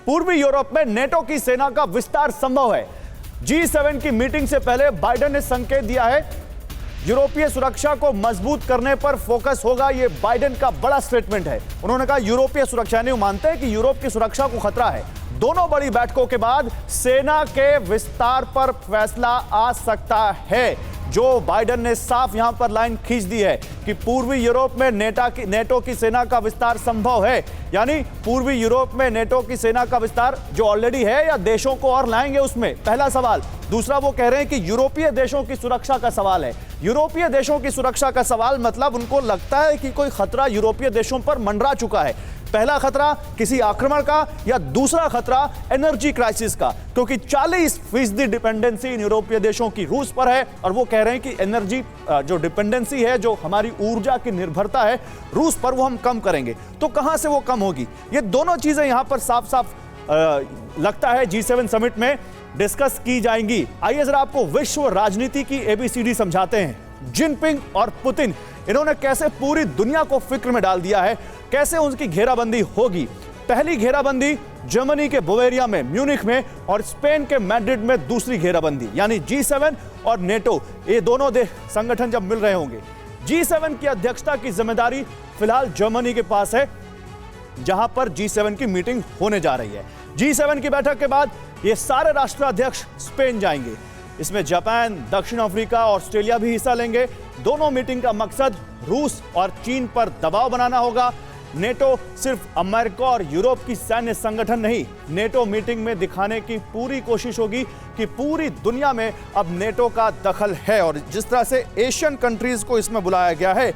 पूर्वी यूरोप में नेटो की सेना का विस्तार संभव है। G7 की मीटिंग से पहले बाइडेन ने संकेत दिया है यूरोपीय सुरक्षा को मजबूत करने पर फोकस होगा। यह बाइडेन का बड़ा स्टेटमेंट है। उन्होंने कहा यूरोपीय सुरक्षा, नहीं मानते हैं कि यूरोप की सुरक्षा को खतरा है। दोनों बड़ी बैठकों के बाद सेना के विस्तार पर फैसला आ सकता है। जो बाइडेन ने साफ यहां पर लाइन खींच दी है कि पूर्वी यूरोप में नेटो की सेना का विस्तार संभव है, यानी पूर्वी यूरोप में नेटो की सेना का विस्तार जो ऑलरेडी है या देशों को और लाएंगे, उसमें पहला सवाल। दूसरा, वो कह रहे हैं कि यूरोपीय देशों की सुरक्षा का सवाल है। यूरोपीय देशों की सुरक्षा का सवाल मतलब उनको लगता है कि कोई खतरा यूरोपीय देशों पर मंडरा चुका है। पहला खतरा किसी आक्रमण का या दूसरा खतरा एनर्जी क्राइसिस का, क्योंकि 40% डिपेंडेंसी इन यूरोपीय देशों की रूस पर है। और वो कह रहे हैं कि एनर्जी जो डिपेंडेंसी है, जो हमारी ऊर्जा की निर्भरता है रूस पर, वो हम कम करेंगे। तो कहां से वो कम होगी? ये दोनों चीजें यहां पर साफ साफ लगता है G7 समिट में डिस्कस की जाएंगी। आइए जरा आपको विश्व राजनीति की ABCD समझाते हैं। जिनपिंग और पुतिन, इन्होंने कैसे पूरी दुनिया को फिक्र में डाल दिया है, कैसे उनकी घेराबंदी होगी। पहली घेराबंदी जर्मनी के बवेरिया में, म्यूनिख में, और स्पेन के मैड्रिड में दूसरी घेराबंदी, यानी G7 और नेटो, ये दोनों संगठन जब मिल रहे होंगे। G7 की अध्यक्षता की जिम्मेदारी फिलहाल जर्मनी के पास है, जहां पर G7 की मीटिंग होने जा रही है। G7 की बैठक के बाद ये सारे राष्ट्राध्यक्ष स्पेन जाएंगे। इसमें जापान, दक्षिण अफ्रीका, ऑस्ट्रेलिया भी हिस्सा लेंगे। दोनों मीटिंग का मकसद रूस और चीन पर दबाव बनाना होगा। नेटो सिर्फ अमेरिका और यूरोप की सैन्य संगठन नहीं, नेटो मीटिंग में दिखाने की पूरी कोशिश होगी कि पूरी दुनिया में अब नेटो का दखल है। और जिस तरह से एशियन कंट्रीज को इसमें बुलाया गया है,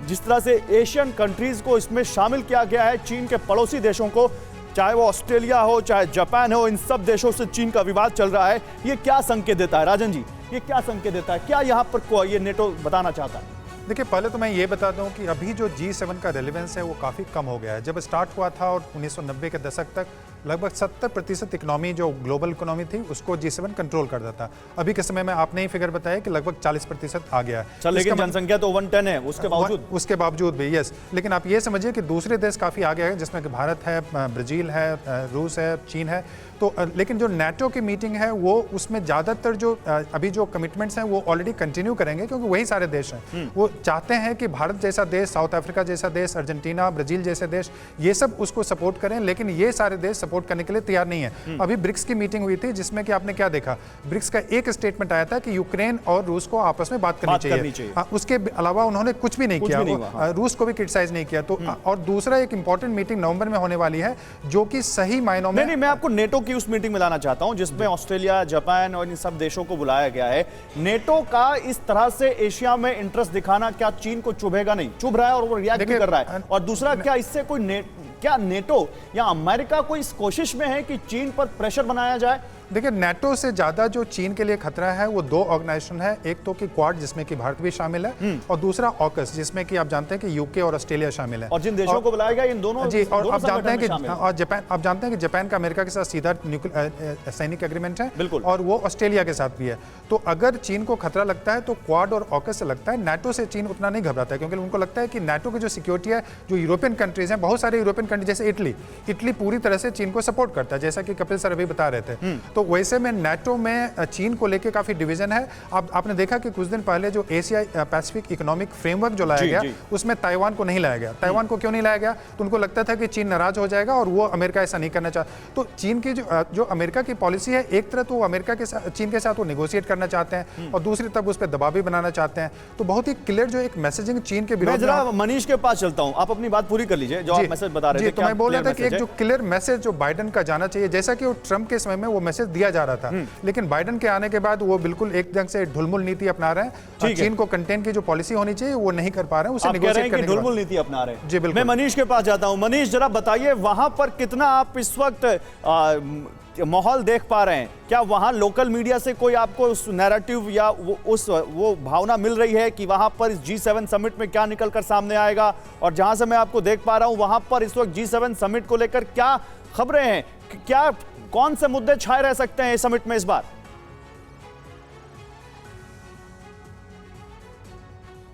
जिस तरह से एशियन कंट्रीज को इसमें शामिल किया गया है, चीन के पड़ोसी देशों को, चाहे वो ऑस्ट्रेलिया हो, चाहे जापान हो, इन सब देशों से चीन का विवाद चल रहा है। ये क्या संकेत देता है राजन जी? ये क्या संकेत देता है? क्या यहाँ पर ये नेटो बताना चाहता है? देखिए, पहले तो मैं ये बता दूं कि अभी जो G7 का रेलेवेंस है वो काफ़ी कम हो गया है। जब स्टार्ट हुआ था और 1990 के दशक तक लगभग 70% इकोनॉमी, जो ग्लोबल इकोनॉमी थी, उसको G7 कंट्रोल करता था। अभी के समय में आपने ही फिगर बताया कि लगभग 40% आ गया है। लेकिन जनसंख्या तो 110 है, उसके बावजूद भी यस। लेकिन आप ये समझिए कि दूसरे देश काफ़ी आगे हैं, जिसमें कि भारत है, ब्राज़ील है, रूस है, चीन है। तो लेकिन जो नेटो की मीटिंग है वो, उसमें ज़्यादातर जो अभी जो कमिटमेंट्स हैं वो ऑलरेडी कंटिन्यू करेंगे, क्योंकि वही सारे देश हैं। वो चाहते हैं कि भारत जैसा देश, साउथ अफ्रीका जैसा देश, अर्जेंटीना, ब्राज़ील जैसे देश, ये सब उसको सपोर्ट करें। लेकिन ये सारे देश सपोर्ट करने के लिए तैयार नहीं है। अभी ब्रिक्स की मीटिंग हुई थी, जिसमें कि आपने क्या देखा, ब्रिक्स का एक स्टेटमेंट आया था कि यूक्रेन और रूस को आपस में बात करनी चाहिए। उसके अलावा उन्होंने कुछ भी नहीं किया, रूस को भी क्रिटिसाइज नहीं किया। तो और दूसरा एक इंपॉर्टेंट मीटिंग नवंबर में होने वाली है, जो कि सही मायनों में, नहीं, मैं आपको नेटो की उस मीटिंग में लाना चाहता हूं जिसमें ऑस्ट्रेलिया, जापान और इन सब देशों को बुलाया गया है। नेटो का इस तरह से एशिया में इंटरेस्ट दिखाना क्या चीन को चुभेगा? नहीं, चुभ रहा है और वो रिएक्ट भी कर रहा है। और दूसरा, क्या इससे कोई क्या नेटो या अमेरिका कोई इस कोशिश में है कि चीन पर प्रेशर बनाया जाए? देखिए, नेटो से ज्यादा जो चीन के लिए खतरा है वो दो ऑर्गेनाइजेशन है। एक तो कि क्वाड, जिसमें कि भारत भी शामिल है, और दूसरा ऑकस, जिसमें कि आप जानते हैं कि यूके और ऑस्ट्रेलिया शामिल है। और जिन देशों को बुलाया गया इन दोनों, जी, और आप जानते हैं कि और जापान, आप जानते हैं कि जापान का अमेरिका के साथ सीधा सैनिक एग्रीमेंट है, बिल्कुल, और वो ऑस्ट्रेलिया के साथ भी है। तो अगर चीन को खतरा लगता है तो क्वाड और ऑकस से लगता है। नेटो से चीन उतना नहीं घबराता है, क्योंकि उनको लगता है कि नेटो की जो सिक्योरिटी है, जो यूरोपियन कंट्रीज हैं, बहुत सारे यूरोपियन कंट्री जैसे इटली पूरी तरह से चीन को सपोर्ट करता है, जैसा कि कपिल सर अभी बता रहे थे। तो वैसे में नेटो में चीन को लेकर काफी डिवीजन है। आपने देखा कि कुछ दिन पहले जो एशिया पैसिफिक इकोनॉमिक फ्रेमवर्क जो लाया गया, उसमें ताइवान को नहीं लाया गया। ताइवान को क्यों नहीं लाया गया? तो उनको लगता था कि चीन नाराज हो जाएगा और वो अमेरिका ऐसा नहीं करना चाहता। तो चीन की जो अमेरिका की पॉलिसी है, एक तरह तो अमेरिका के साथ, चीन के साथ वो नेगोशिएट करना चाहते हैं, और दूसरी तरफ उस पर दबाव भी बनाना चाहते हैं। तो बहुत ही क्लियर जो एक मैसेजिंग चीन के विरोध में। मनीष के पास चलता हूं, आप अपनी बात पूरी कर लीजिए जो आप मैसेज बता रहे थे। तो मैं बोल रहा था कि एक जो क्लियर मैसेज जो बाइडेन का जाना चाहिए, जैसा कि वो ट्रंप के समय में वो मैसेज दिया जा रहा था, लेकिन बाइडेन के आने के बाद वो बिल्कुल एक ढंग से ढुलमुल नीति अपना रहे हैं। चीन को कंटेन की जो पॉलिसी होनी चाहिए वो नहीं कर पा रहे हैं, उसे नेगोशिएट करने की ढुलमुल नीति अपना रहे हैं। जी बिल्कुल। मैं मनीष के पास जाता हूं। मनीष, जरा बताइए वहां पर कितना आप इस वक्त माहौल देख पा रहे हैं? क्या वहां लोकल मीडिया से कोई आपको उस नैरेटिव या वो भावना मिल रही है कि वहां पर इस G7 समिट में क्या निकल कर सामने आएगा? और जहां से मैं आपको देख पा रहा हूं, वहां पर इस वक्त G7 समिट को लेकर क्या खबरें हैं? क्या कौन से मुद्दे छाए रह सकते हैं इस समिट में इस बार?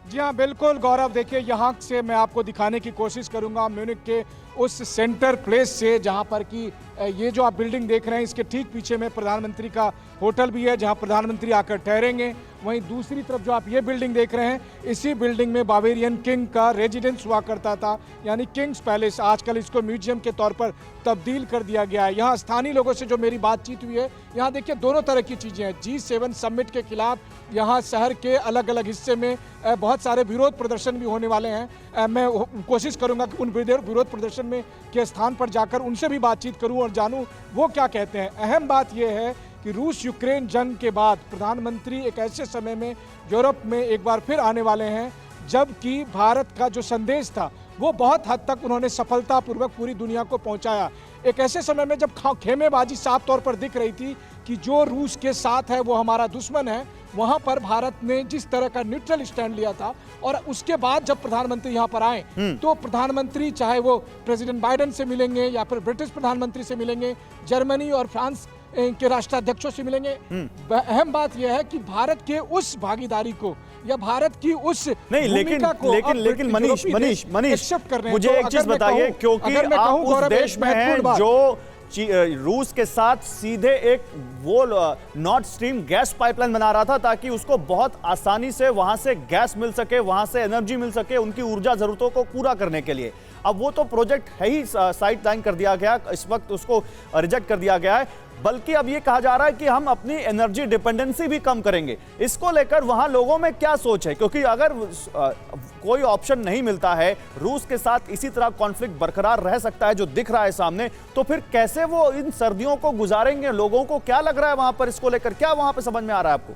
जी हाँ, बिल्कुल गौरव। देखिए, यहाँ से मैं आपको दिखाने की कोशिश करूंगा म्यूनिख के उस सेंटर प्लेस से जहां पर कि ये जो आप बिल्डिंग देख रहे हैं इसके ठीक पीछे में प्रधानमंत्री का होटल भी है जहां प्रधानमंत्री आकर ठहरेंगे। वहीं दूसरी तरफ जो आप ये बिल्डिंग देख रहे हैं इसी बिल्डिंग में बावेरियन किंग का रेजिडेंस हुआ करता था, यानी किंग्स पैलेस। आजकल इसको म्यूजियम के तौर पर तब्दील कर दिया गया है। यहाँ स्थानीय लोगों से जो मेरी बातचीत हुई है, यहाँ देखिए दोनों तरह की चीज़ें हैं। G7 समिट के खिलाफ यहाँ शहर के अलग अलग हिस्से में बहुत सारे विरोध प्रदर्शन भी होने वाले हैं। मैं कोशिश करूंगा कि उन विरोध प्रदर्शन में के स्थान पर जाकर उनसे भी बातचीत करूं और जानूं वो क्या कहते हैं। अहम बात यह है कि रूस यूक्रेन जंग के बाद प्रधानमंत्री एक ऐसे समय में यूरोप में एक बार फिर आने वाले हैं जबकि भारत का जो संदेश था वो बहुत हद तक उन्होंने सफलतापूर्वक पूरी दुनिया को पहुंचाया। एक ऐसे समय में जब खेमेबाजी साफ तौर पर दिख रही थी कि जो रूस के साथ है वो हमारा दुश्मन है, वहां पर भारत ने जिस तरह का न्यूट्रल स्टैंड लिया था और उसके बाद जब प्रधानमंत्री यहां पर आए तो प्रधानमंत्री चाहे वो प्रेसिडेंट बाइडेन से मिलेंगे या फिर ब्रिटिश प्रधानमंत्री से मिलेंगे, जर्मनी और फ्रांस के राष्ट्राध्यक्षों से मिलेंगे। अहम बात यह है कि भारत के उस भागीदारी को या भारत की उस नहीं, लेकिन मनीष मुझे एक चीज बताइए, क्योंकि आप उस देश में हैं जो रूस के साथ सीधे एक वो नॉर्थ स्ट्रीम गैस पाइपलाइन बना रहा था ताकि उसको बहुत आसानी से वहां से गैस मिल सके, वहां से एनर्जी मिल सके उनकी ऊर्जा जरूरतों को पूरा करने के लिए। अब वो तो प्रोजेक्ट है ही साइड लाइन कर दिया गया, इस वक्त उसको रिजेक्ट कर दिया गया है, बल्कि अब ये कहा जा रहा है कि हम अपनी एनर्जी डिपेंडेंसी भी कम करेंगे। इसको लेकर वहां लोगों में क्या सोच है? क्योंकि अगर कोई ऑप्शन नहीं मिलता है, रूस के साथ इसी तरह कॉन्फ्लिक्ट बरकरार रह सकता है जो दिख रहा है सामने, तो फिर कैसे वो इन सर्दियों को गुजारेंगे? लोगों को क्या लग रहा है वहां पर इसको लेकर? क्या वहां पर समझ में आ रहा है आपको?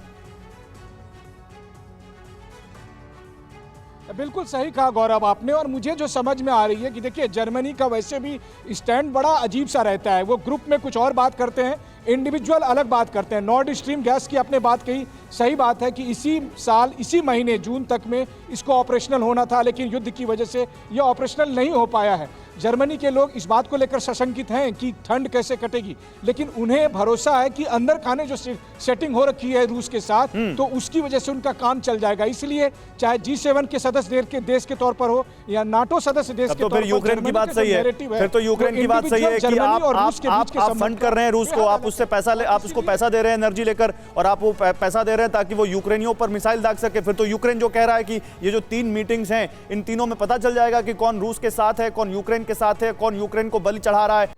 बिल्कुल सही कहा गौरव आपने, और मुझे जो समझ में आ रही है कि देखिए जर्मनी का वैसे भी स्टैंड बड़ा अजीब सा रहता है। वो ग्रुप में कुछ और बात करते हैं, इंडिविजुअल अलग बात करते हैं। नॉर्ड स्ट्रीम गैस की आपने बात कही, सही बात है कि इसी साल इसी महीने जून तक में इसको ऑपरेशनल होना था, लेकिन युद्ध की वजह से ये ऑपरेशनल नहीं हो पाया है। जर्मनी के लोग इस बात को लेकर सशंकित हैं कि ठंड कैसे कटेगी, लेकिन उन्हें भरोसा है कि अंदर खाने जो सेटिंग हो रखी है रूस के साथ, तो उसकी वजह से उनका काम चल जाएगा। इसलिए चाहे G7 के सदस्य देश के तौर पर हो या नाटो सदस्य देश के तौर पर, यूक्रेन की बात सही है। फिर तो यूक्रेन की बात सही है कि आप फंड कर रहे हैं रूस को, आप उससे आप उसको पैसा दे रहे हैं एनर्जी लेकर, और आप वो पैसा दे रहे हैं ताकि वो यूक्रेनियों पर मिसाइल दाग सके। फिर तो यूक्रेन जो कह रहा है कि ये जो 3 मीटिंग्स हैं, इन तीनों में पता चल जाएगा कि कौन रूस के साथ है, कौन यूक्रेन के साथ है, कौन यूक्रेन को बलि चढ़ा रहा है।